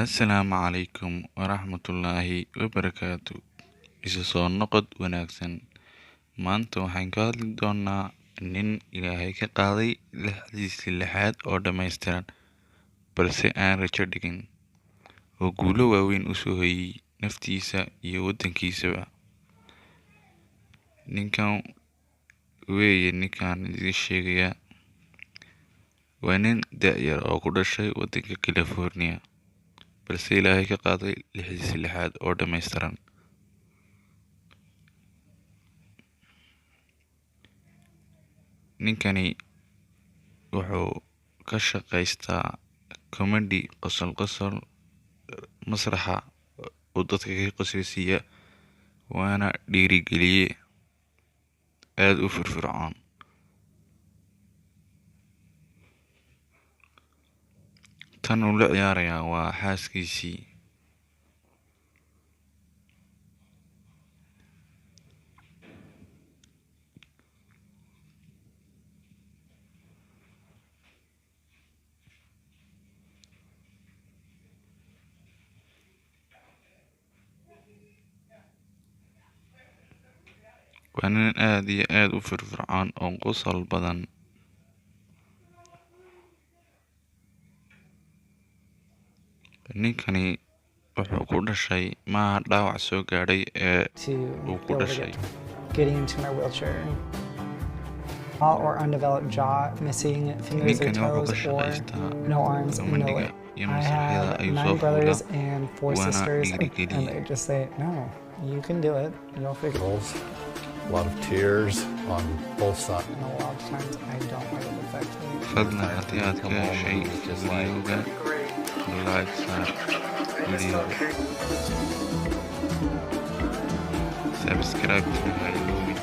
Assalaamu calaykum waraxmatullaahi wabarakaatu. Isu soo noqod wanaagsan. Maanta waxaan ka hadli doonaa nin Ilaahay ka qaaday lixdiisii lixaad oo dhammaystiran, balse aan rajo dhigin, oo guulo waaweyn u soo hoyay naftiisa iyo waddankiisaba. Ninkan idin sheegaya waa nin da'yar oo ku dhashay waddanka California, balse Ilaahay ka qaaday lixdiisii lixaad oo dhammaystiran. Ninkani wuxuu ka shaqaystaa comedy qosol masraxa oo dadka ka qoslaysiiya, waana dhiirigeliye aad u firfircoon. Tan uu la ciyaarayaa waa xaaskiisii. Waa nin aad iyo aad u firfircoon oo qosol badan. Ninkani wuxuu ku dhashay maaha dhaawac soo gaadhay ee uu ku dhashay getting into my wheelchair. Or undeveloped jaw, missing fingers or toes, or no arms and no leg. I have 9 brothers and 4 sisters, and they just say, no, you can do it, you'll figure it. A lot of tears on both sides. And a lot of times I don't let it affect me. fadlan haddii aad ka heshay videoga like saar videoga, subscribe to ha iloobin.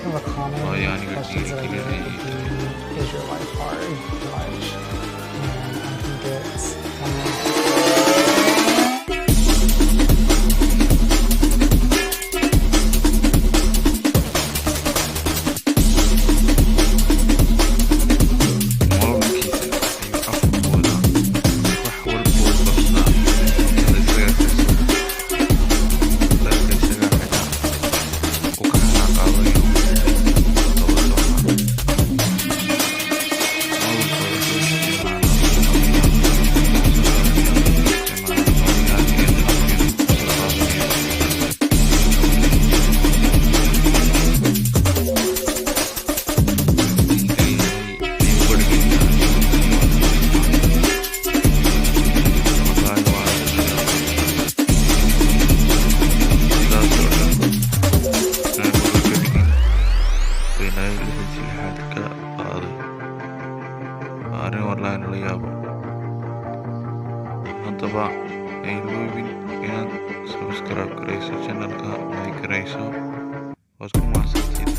Have a comment, Waayo aniga questions that I get dhiirigelinaya. is your life hard? Much. And I think it's arrin wallahi nala yaabo. Haddaba ha iloobin inaad subscribe garayso channelka, like garayso, waad ku mahadsantihiin.